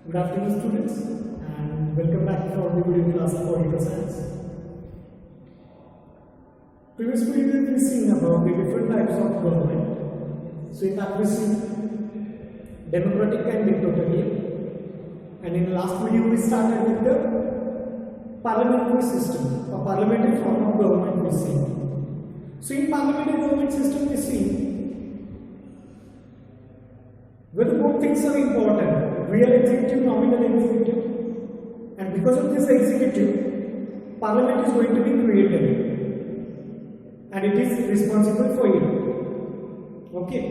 Good afternoon, students, and welcome back for the video class of political science. Previous video we have seen about the different types of government. So in that we see democratic and dictatorial, and in the last video we started with the parliamentary system or parliamentary form of government we see. So in parliamentary government system we see whether both things are important, real executive, nominal executive, and because of this executive, parliament is going to be created and it is responsible for it. Okay.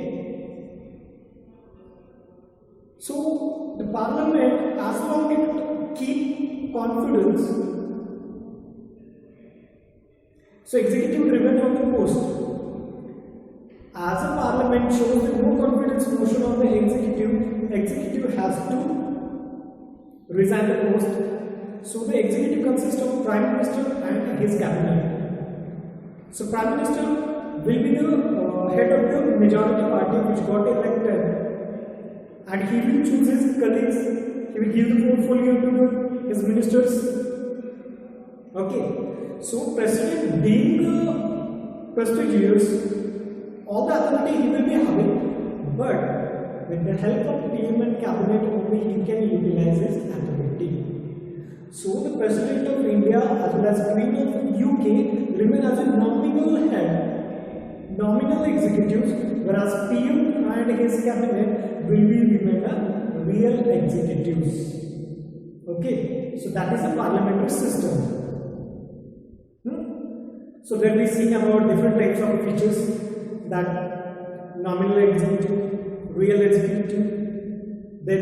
So the parliament, as long as it keep confidence, so executive remain on the post. As a parliament shows the no confidence motion on the executive has to resign the post. So the executive consists of Prime Minister and his cabinet. So Prime Minister will be the head of the majority party which got elected, and he will choose his colleagues, he will give the portfolio to his ministers. Okay, so President being prestigious, all the authority he will be having, but with the help of PM and cabinet only he can utilize his authority. So the President of India as well as Queen of UK remain as a nominal head, nominal executives, whereas PM and his cabinet will be remain a real executives. Okay, so that is a parliamentary system. So then we see about different types of features, that nominal executive, real executive, then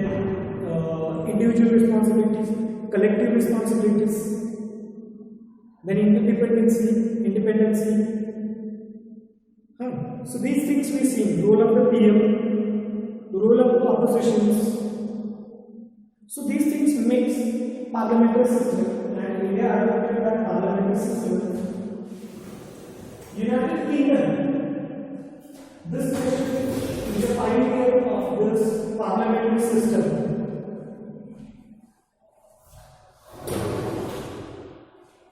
individual responsibilities, collective responsibilities, then independency. So these things we see, role of the PM, role of oppositions. So these things makes parliamentary system, and India adopted that parliamentary system. United Kingdom, this is the pioneer of this parliamentary system.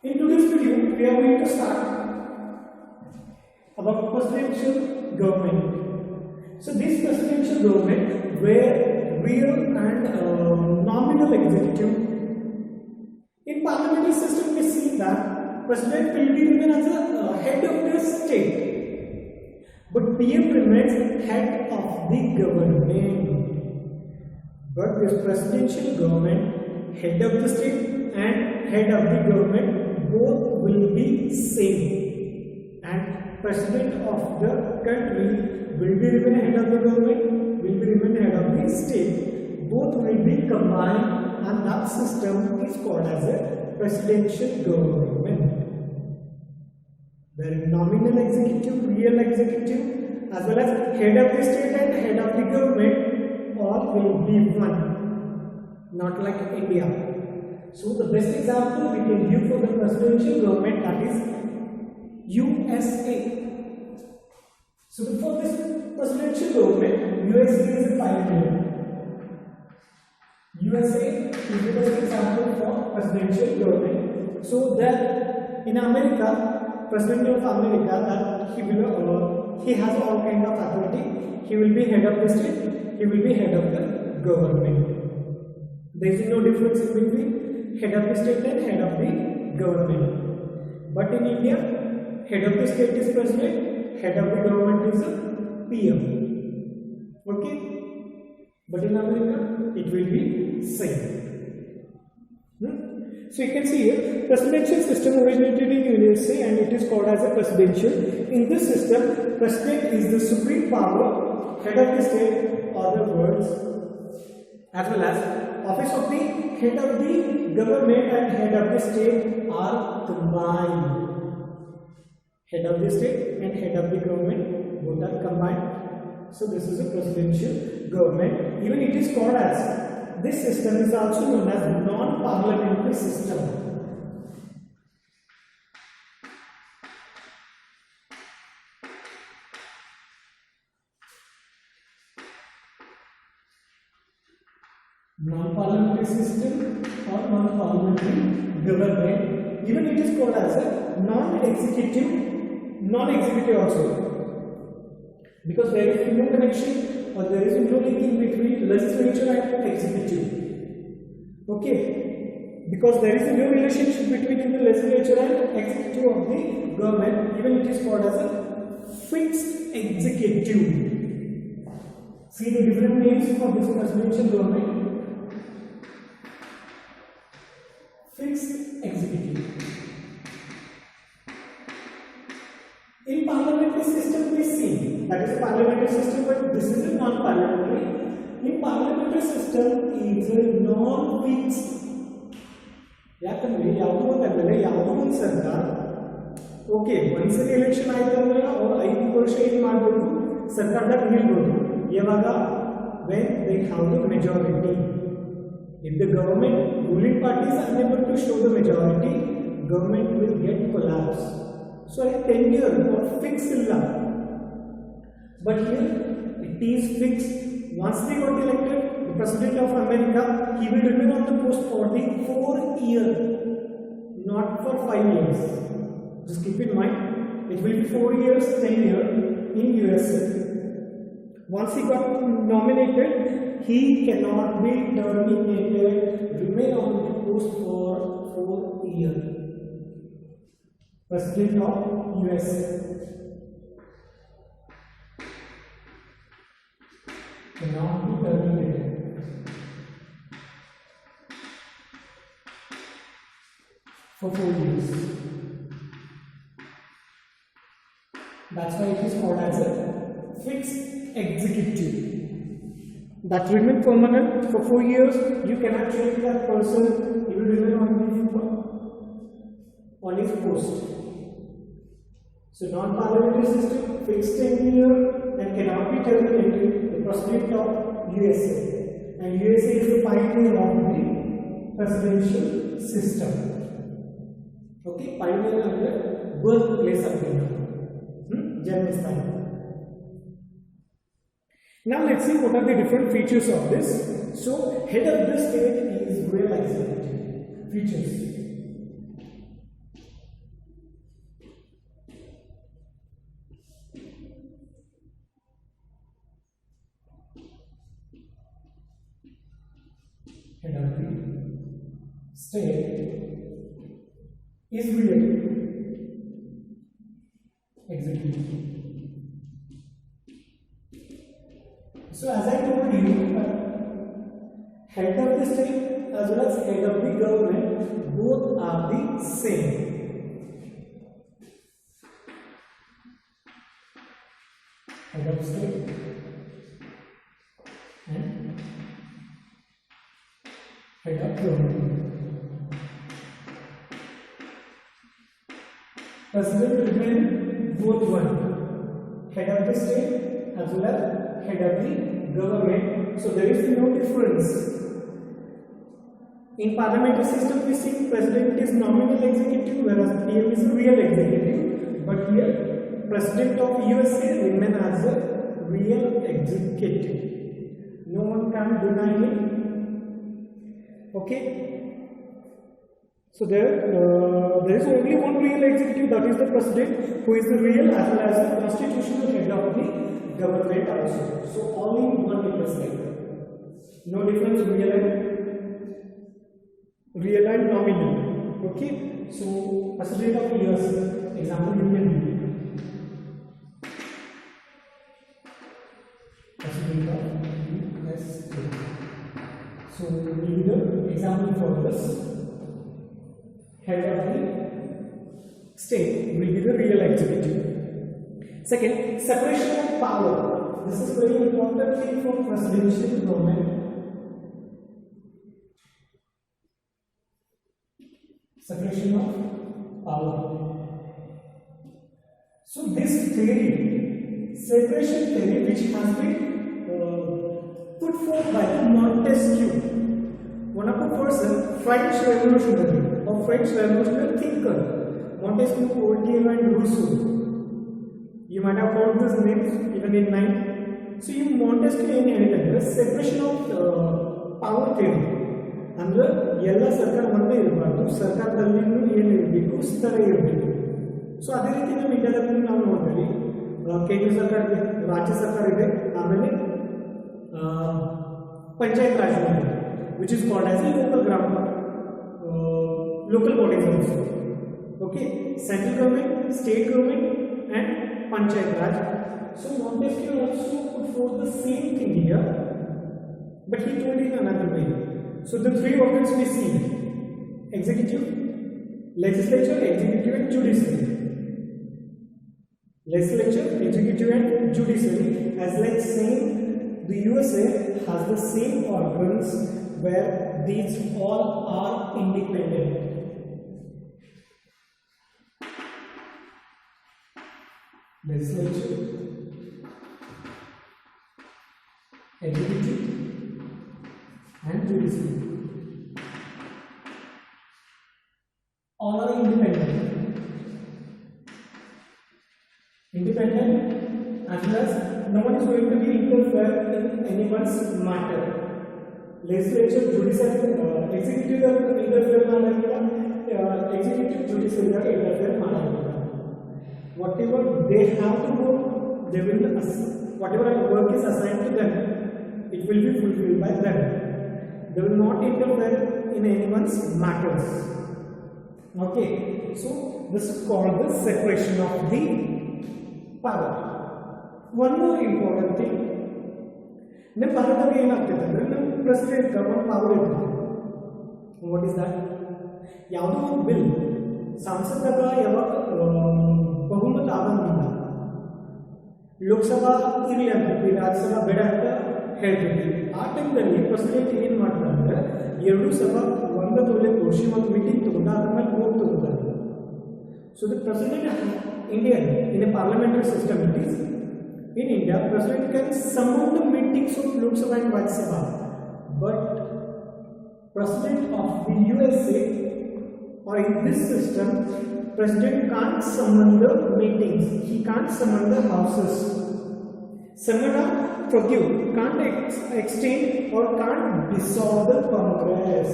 In today's video, we are going to start about presidential government. So this presidential government where real and nominal executive. In parliamentary system, we see that President will be given as a head of the state, but PM remains head of the government. But this presidential government, head of the state and head of the government, both will be same. And president of the country will be remain head of the government, will be remain head of the state. Both will be combined, and that system is called as a presidential government. There is nominal executive, real executive, as well as head of the state and head of the government, all will be one, not like India. So the best example we can give for the presidential government, that is USA. So for this presidential government, USA is a pioneer. USA is the best example for presidential government. So that in America, President of America, that he has all kind of authority. He will be head of the state, he will be head of the government. There is no difference in between head of the state and head of the government. But in India, head of the state is president, head of the government is a PM. Okay? But in America, it will be same. So you can see here, presidential system originated in USA and it is called as a presidential. In this system, president is the supreme power, head of the state, other words, as well as office of the head of the government and head of the state are combined. Head of the state and head of the government, both are combined. So this is a presidential government. Even it is called as, this system is also known as non-parliamentary system. non-parliamentary system or non-parliamentary government. Even it is called as a non-executive also, because there is no connection or there is no link in between legislature and executive. Okay, because there is no relationship between the legislature and executive of the government. Even it is called as a fixed executive. See the different names for this presidential government. Fixed executive. In parliamentary system we see, that is a parliamentary system, but this is a non-parliamentary. In parliamentary system is a non-fixed. ಯಾಕಂದ್ರೆ ಯಾವುದು ಅಂತಂದ್ರೆ ಯಾವುದು ಒಂದು ಸರ್ಕಾರ okay ಒಂದ್ಸರಿ election ಆಯ್ತು ಅಂದ್ರೆ ಅವ್ರು 5 ವರ್ಷ ಏನು ಮಾಡಬಹುದು ಸರ್ಕಾರದಾಗ ನಿಲ್ಬಹುದು ಯಾವಾಗ when they have the majority. If the government ruling party is unable to show the majority, government will get collapse. So a tenure or fixed illa, but here it is fixed. Once they got elected, the president of America, he will remain on the post for the 4 years, not for 5 years. Just keep in mind, it will be 4 years, 10 years in USA. Once he got nominated, he cannot be terminated, remain on the post for 4 years. President of USA. Cannot be terminated. For 4 years. That's why it is called as a fixed executive. That remain permanent for 4 years. You cannot change that person. He will remain on his post. So non-parliamentary system, fixed tenure and cannot be terminated. The president of USA, and USA is the pioneer of the presidential system. Okay, pioneer is the birthplace of India. Janmasthan. Now let's see what are the different features of this. So head of the state is real executive. Features. Head of the state is real executive. So as I told you, head of the state as well as head of the government both are the same. Head of state and head of government. President remain both one. Head of the state as well as head of the government. So there is no difference. In parliamentary system we see president is nominal executive whereas PM is real executive. But here president of USA remain as a real executive. No one can deny it. Okay. So there is only one real executive, that is the president, who is the real as well as the constitutional head of the government also. So all in one president. No difference real and nominal. Okay. So president of US, example you can read. President of US. So we need the example for this. Head of the state will be the real executive. Second, separation of power. This is very important thing for presidential government. Separation of power. So this theory, separation theory, which has been put forth by Montesquieu, one of the person, French revolutionary or French revolutionary thinker, Montesquieu, Voltaire and Rousseau. You might have heard these names even in 9th. So you Montesquieu inherited the separation of power theory ಅಂದ್ರೆ ಎಲ್ಲ ಸರ್ಕಾರ ಒಂದೇ ಇರಬಾರ್ದು, ಸರ್ಕಾರದಲ್ಲಿ ಏನಿರಬೇಕು ಸ್ಥಳ ಇರಬೇಕು. So ಅದೇ ರೀತಿ ನಮ್ಮ ಇಂಡಿಯಾದಲ್ಲಿ ನಾವು ನೋಡ್ತೀವಿ ಕೇಂದ್ರ ಸರ್ಕಾರ ಇದೆ, ರಾಜ್ಯ ಸರ್ಕಾರ ಇದೆ, ಆಮೇಲೆ ಪಂಚಾಯತ್ ರಾಜ್ ಇದೆ, which is called as A local bodies also. Okay, central government, state government, and panchayat raj. So Montesquieu also put forth the same thing here, but he told it in another way. So the three organs we see: executive, legislature, executive, and judiciary. Legislature, executive, and judiciary, as like saying the USA has the same organs where these all are independent. Legislature, executive, and judiciary all are independent. Independent as well as no one is going to be interfere in anyone's matter. Legislature, judiciary, executive interfere ಮಾಡಲ್ಲ, executive judiciary interfere ಮಾಡಲ್ಲ. Whatever they have to do, they will whatever work is assigned to them, it will be fulfilled by them. They will not interfere in anyone's matters. Okay, so this is called the separation of the power. One more important thing, ನಮ್ಮ ಭಾರತದಲ್ಲಿ ಏನಾಗ್ತದೆ ಅಂದರೆ ನಮ್ಮ president ಒಂದು power ಇರ್ತದೆ. What is that? ಯಾವುದೋ ಒಂದು bill ಸಂಸದಾಗ ಯಾವಾಗ ಬಹುಮತ ಆಗಂಗಿಲ್ಲ, ಲೋಕಸಭಾ ಇರಲಿ ಅಂತ ರಾಜ್ಯಸಭಾ ಬೇಡ ಅಂತ ಹೇಳ್ತೀವಿ. ಆ ಟೈಮ್ದಲ್ಲಿ ಪ್ರೆಸಿಡೆಂಟ್ ಏನು ಮಾಡ್ತಾರೆ ಅಂದರೆ ಎರಡೂ ಸಭಾ ಒಂದು ತೊಲೆ ಕೋಶಿ ಒಂದು ಮೀಟಿಂಗ್ ತಗೊಂಡು ಅದ್ರ ಮೇಲೆ ವೋಟ್ ತಗೋತಾರೆ. So the president Indian in a parliamentary system it is in India, President can summon the meetings of Lok Sabha and Rajya Sabha, but President of the USA or in this system, President can't summon the meetings. He can't summon the houses. Summon or forgive, can't extend or can't dissolve the Congress.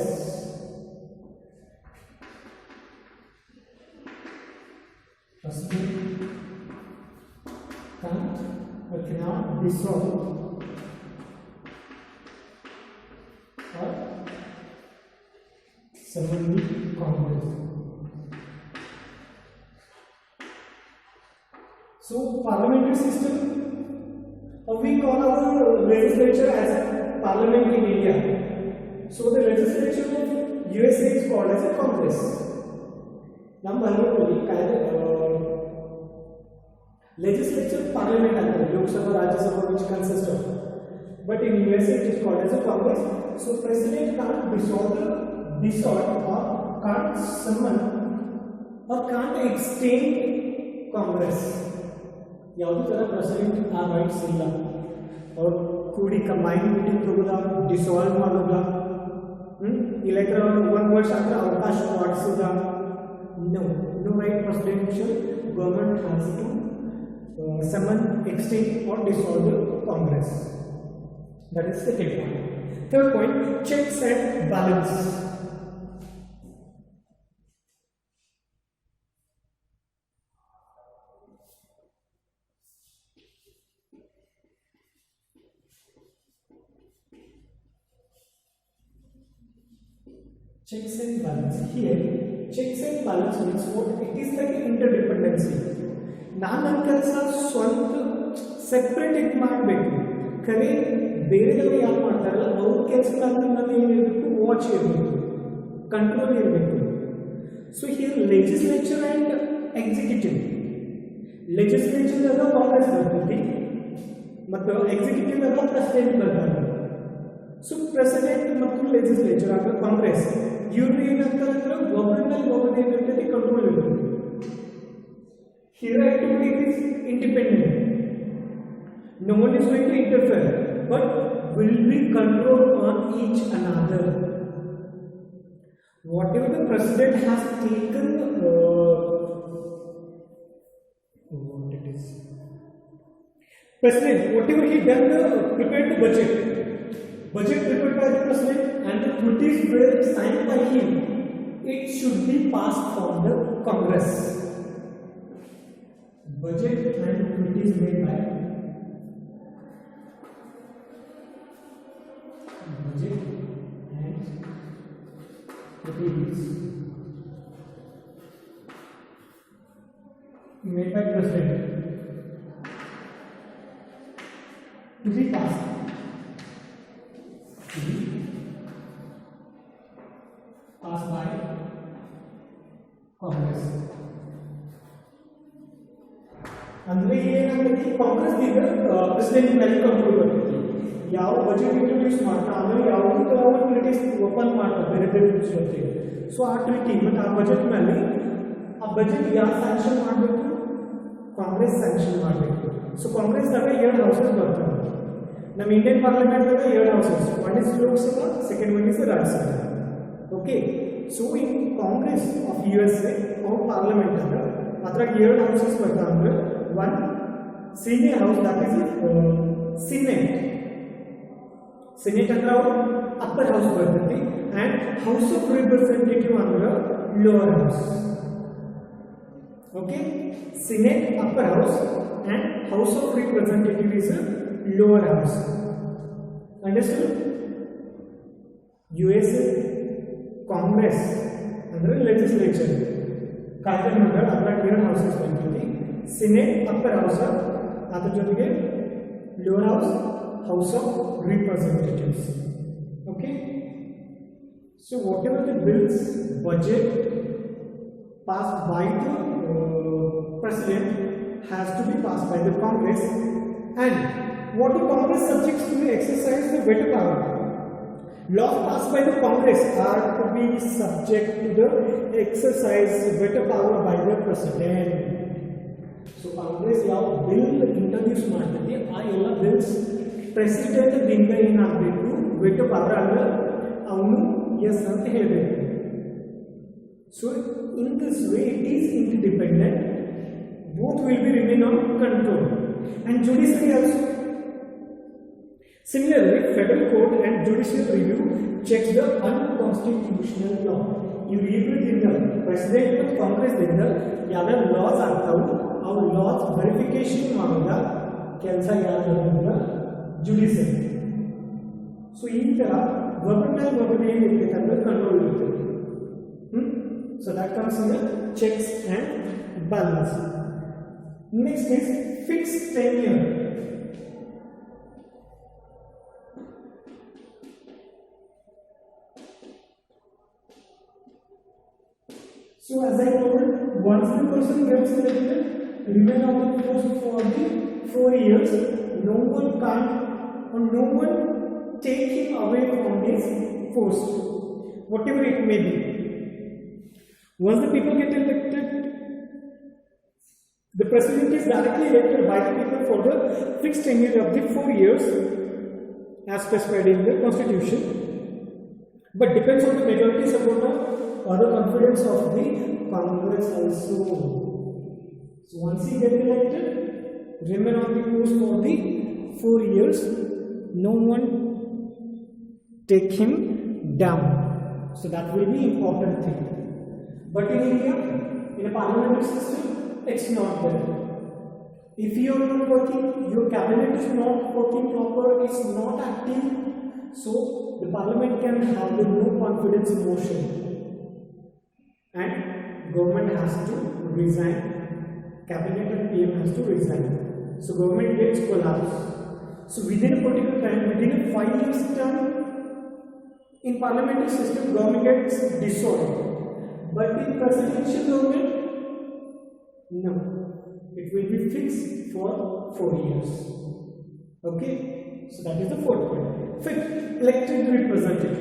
President can't or cannot dissolve or summon the Congress. So parliamentary system, or we call our legislature as a parliament in India. So the legislature of USA is called as a Congress. Number legislature parliament under Lok Sabha, Rajya Sabha, which consists of, but in USA it is called as a Congress. So president can't dissolve or can't summon or can't extend Congress. ಯಾವುದೇ ಥರ president ಆ rights ಇಲ್ಲ. ಅವ್ರು ಕೂಡಿ combine meeting ತಗೋದ, dissolve ಮಾಡೋದ, ಇಲೆಕ್ಟ್ರ ಒಂದು ವರ್ಷ ಆದರೆ ಅವಕಾಶ ಮಾಡಿಸೋದ. No right presidential government has to summon, extend or dissolve the Congress. That is the second point. Third point, checks and balance. Checks and balance. Here, checks and balance means what? It is like interdependency. ನಾನು ನನ್ನ ಕೆಲಸ ಸ್ವಂತ separate ಇದು ಮಾಡಬೇಕು, ಖರೆ ಬೇರೆದವರು ಯಾರು ಮಾಡ್ತಾರಲ್ಲ ಅವ್ರ ಕೆಲಸ ನಾನು ಏನಿರಬೇಕು, ವಾಚ್ ಇರಬೇಕು, ಕಂಟ್ರೋಲ್ ಇರಬೇಕು. So here legislature and executive, ಲೆಜಿಸ್ಲೇಚರ್ದಾಗ ಕಾಂಗ್ರೆಸ್ ಬರ್ತೈತಿ ಮತ್ತು ಎಕ್ಸಿಕ್ಯೂಟಿವ್ದಾಗ ಪ್ರೆಸಿಡೆಂಟ್ ಬರ್ತಾರೆ. ಸೊ ಪ್ರೆಸಿಡೆಂಟ್ ಮತ್ತು ಲೆಜಿಸ್ಲೇಚರ್ ಆಗ ಕಾಂಗ್ರೆಸ್ ಇವ್ರು ಏನಂತಾರೆ ಅಂದ್ರೆ ಒಬ್ಬರ ಮೇಲೆ ಒಬ್ಬರು ಏನಿರ್ತೈತಿ ಕಂಟ್ರೋಲ್ ಇರ್ತೈತಿ. Here activity is independent. No one is going to interfere, but will be control on each another. Whatever the president has taken, what it is, president, whatever he done, prepared the budget. Budget prepared by the president and the treaties were signed by him. It should be passed from the Congress. Budget and treaties made by budget and treaties made by president to be passed. Passed by Congress. ಅಂದ್ರೆ ಏನಾಗುತ್ತೆ ಕಾಂಗ್ರೆಸ್ ಈಗ president ಮೇಲೆ control ಬರ್ತದೆ. ಯಾವ budget introduce ಮಾಡ್ತಾ ಆಮೇಲೆ ಯಾವುದಕ್ಕೆ ಅವರು ಟ್ರೀಟೀಸ್ ಓಪನ್ ಮಾಡ್ತಾರೆ ಬೇರೆ ಬೇರೆ ಜೊತೆಗೆ. ಸೊ ಆ ಟ್ರೀಟಿ ಮತ್ತು ಆ ಬಜೆಟ್ ಮೇಲೆ ಆ ಬಜೆಟ್ ಯಾರು ಸ್ಯಾಂಕ್ಷನ್ ಮಾಡಬೇಕು, ಕಾಂಗ್ರೆಸ್ ಸ್ಯಾಂಕ್ಷನ್ ಮಾಡಬೇಕು. ಸೊ ಕಾಂಗ್ರೆಸ್ದಾಗ 2 ಹೌಸಸ್ ಬರ್ತವೆ. ನಮ್ಮ ಇಂಡಿಯನ್ ಪಾರ್ಲಿಮೆಂಟ್ದಾಗ 2 houses, one is Lok Sabha, second one is Rajya Sabha. Okay, so in Congress of USA ಅವ್ರ ಪಾರ್ಲಿಮೆಂಟ್ ಅಂದ್ರೆ ಅದ್ರಾಗ 2 ಹೌಸಸ್ ಬರ್ತಾವೆ. ಅಂದ್ರೆ one senior house, that is Senate. Senate under upper house bರ್ತೈತಿ and House of Representative under lower house. Okay, Senate upper house and House of Representative is a lower house. Understood? USA Congress under legislature ಕಾಯ್ದೆ ಮಂಡಳ ಅದ್ರಾಗ 2 houses ಬರ್ತೈತಿ. Senate upper house, ಅದರ ಜೊತೆಗೆ lower house, House of Representatives. Okay, so whatever the bills budget passed by the president has to be passed by the Congress, and what the Congress subjects to be exercise the veto power. Laws passed by the Congress are to be subject to the exercise veto power by the president. So Congress ಯಾವ bill introduce ಮಾಡ್ತೈತಿ ಆ ಎಲ್ಲ bills president ದಿಂದ ಏನಾಗಬೇಕು, ವೆಟೋ power ಅಂದ್ರೆ ಅವನು S ಅಂತ ಹೇಳಬೇಕು. So in this way it is independent, both will be remain on control and judiciary also. Similarly, federal court and judicial review checks the unconstitutional law. You read president ಮತ್ತು ಕಾಂಗ್ರೆಸ್ ದಿಂದ ಯಾವ loss ಆಗ್ತಾವು our laws verification ಮಾಡುವ ಕೆಲಸ ಯಾರು ಅಂದ್ರೆ judiciary. So ಈ ತರ government ಏನಿರ್ತಕ್ಕಂಥ control ಇರ್ತದೆ. So that comes in checks and balance. Next is fixed tenure. So as I told, once the person gets elected, remain on the post for the 4 years. No one can't or no one take him away from his post, whatever it may be. Once the people get elected, the president is directly elected by the people for the fixed tenure of the 4 years as specified in the constitution, but depends on the majority support or the confidence of the Congress also. So once he gets elected, remain on the post for the 4 years. No one take him down. So that will be important thing. But in India, in a parliamentary system, it's not there. If you are not working, your cabinet is not working proper, it's not active, so the parliament can have the no confidence motion and government has to resign. Cabinet and PM has to resign. So government gets collapsed. So within a particular time, within a 5 years term, in parliamentary system, government gets dissolved. But in presidential government, no, it will be fixed for 4 years. Okay, so that is the fourth point. Fifth, elected representative.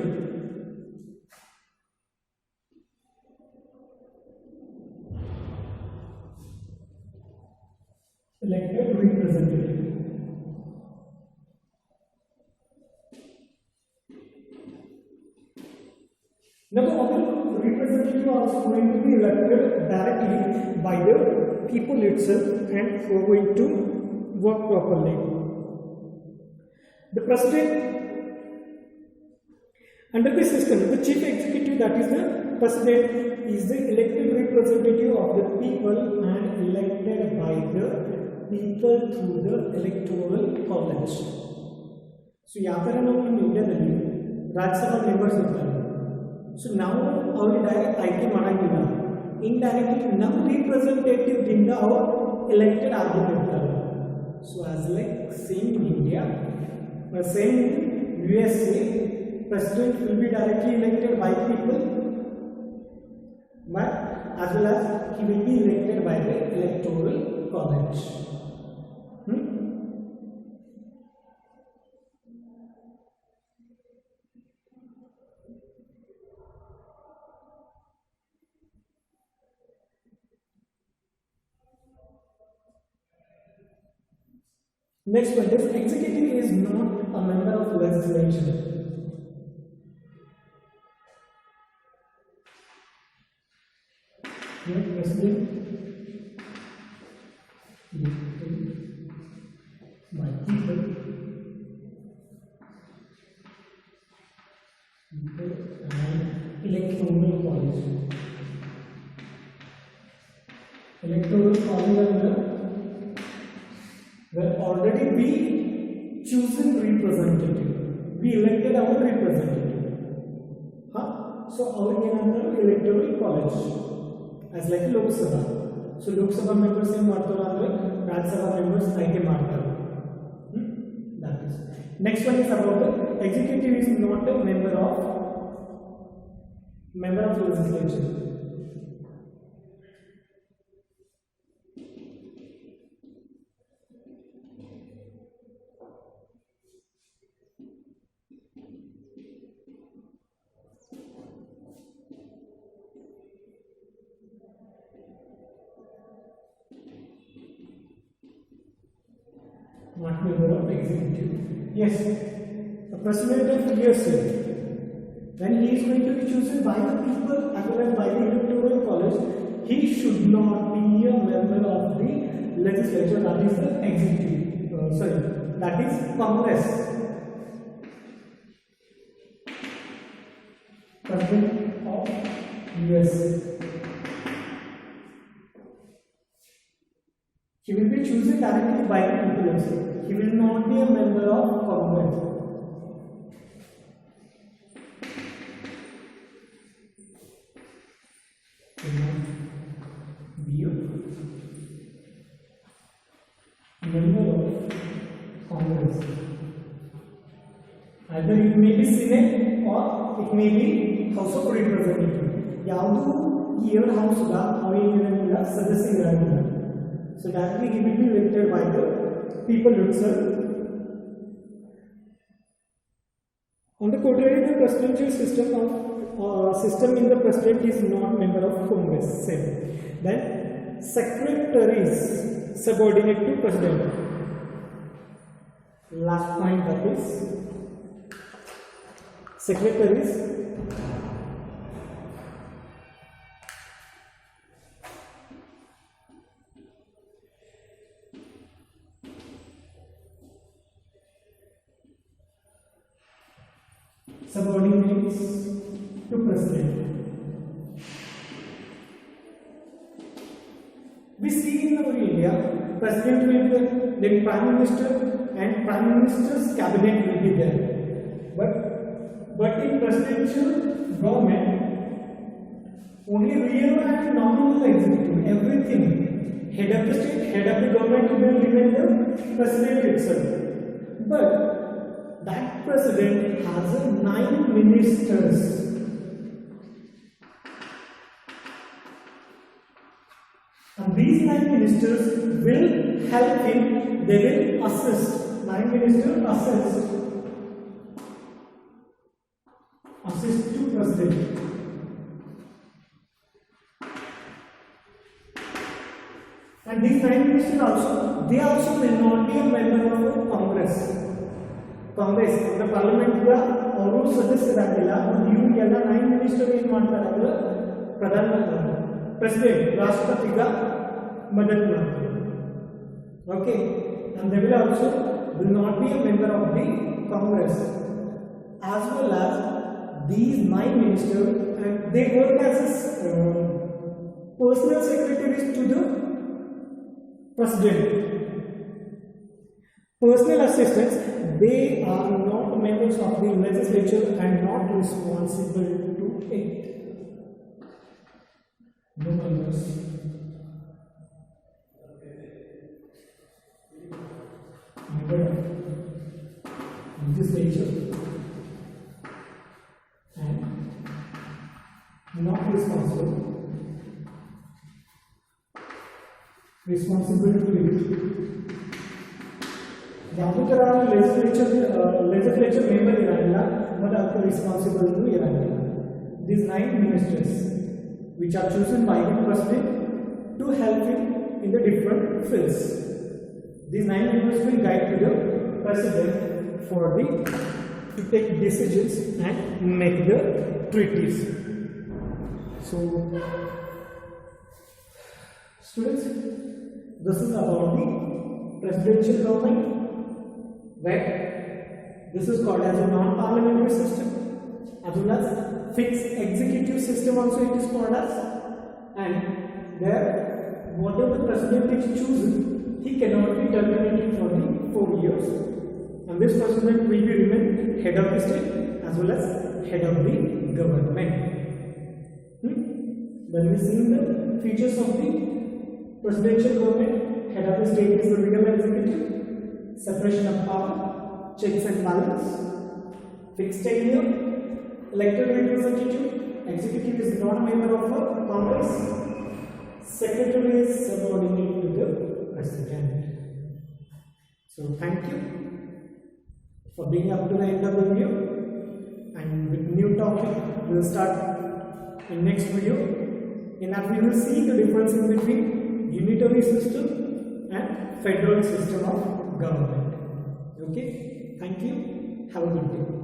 Elected representative. Now the other representative are also going to be elected directly by the people itself and who are going to work properly. The president Under this system, the chief executive, that is the president, is the elected representative of the people and elected by the people through the electoral college. So ಯಾವ ತರ ನಾವು ನಮ್ಮ ಇಂಡಿಯಾದಲ್ಲಿ Rajya Sabha members ಇರ್ತಾರೆ, so ನಾವು ಅವ್ರಿಗೆ direct ಆಯ್ಕೆ ಮಾಡಂಗಿಲ್ಲ, ಇಂಡೈರೆಕ್ಟ್ಲಿ ನಮ್ಮ ರಿಪ್ರೆಸೆಂಟೇಟಿವ್ ದಿಂದ ಅವರು ಎಲೆಕ್ಟೆಡ್ ಆಗಿರ್ತಾರೆ. So as like same in India, same USA, president will be directly elected by people, but as well as he will be elected by the electoral college. Next one is executive is not a member of legislature. Here president elected by people and electoral college. Electoral college will already be chosen representative. We elected our representative. So our electoral college as like Lok Sabha. So Lok Sabha members em ಮಾಡ್ತಾರೆ ಅಂದ್ರೆ Rajya Sabha members ಆಯ್ಕೆ ಮಾಡ್ತಾರೆ. That is. Next one is about the executive is not a member of legislature. Not member of executive. Yes, the president of USA, when he is going to be chosen by the people as well as by the electoral college, he should not be a member of the legislature, that is the executive. That is Congress. President of USA. He will be chosen directly by the people also. He will not be a member of Congress. He will not be a member of Congress. Either it may be Senate or it may be House of Representatives. ಯಾವುದು ಈ ಎರಡು house ಅವೇನಿರಂಗಿಲ್ಲ, ಸದಸ್ಯರಿರಂಗಿಲ್ಲ. So directly he will be elected by the people itself. On the contrary, the presidential system in the president is not member of Congress. Same. Then secretaries subordinate to president. Last point, that is secretaries subordinates to president. We see in our India, president will be there, then prime minister and prime minister's cabinet will be there. But in presidential government, only real and nominal executive, everything, head of the state, head of the government will remain the president itself. But that president has 9 ministers. And these 9 ministers will help him, they will assist. 9 ministers assist to president. And these 9 ministers also, they also will not be a member of the Congress. Congress, the parliament ಅವರು ಸದಸ್ಯರಾಗಿಲ್ಲ. ಇವರಿಗೆಲ್ಲ 9 minister ಏನು ಮಾಡ್ತಾರೆ ಅಂದ್ರೆ president ರಾಷ್ಟ್ರಪತಿಗ ಮದತ್ ಮಾಡ್ತಾರೆ. Okay, and they will not be a member of the Congress, as well as these 9 ministers, and they work as personal secretaries to the president. Personal assistants, they are not members of the legislature and not responsible to it. No members. Legislature and not responsible to it. Yaputarana legislature member iranilla, but are responsible to iranilla. These 9 ministers, which are chosen by the president to help him in the different fields. These 9 members will guide to the president to take decisions and make the treaties. So, students, this is about the presidential government, where this is called as a non-parliamentary system, as well as fixed executive system also it is called as, and where whatever the president is chosen, he cannot be terminated for the 4 years, and this president will be remain head of the state as well as head of the government. When we see the features of the presidential government, head of the state is the real executive, separation of power, checks and balance, fixed tenure, elected representative, executive is not a member of a Congress, secretary is subordinate to the president. So thank you for being up to the end of the video, and with new topic we will start in next video. In that we will see the difference in between unitary system and federal system of government. Okay, thank you, have a good day.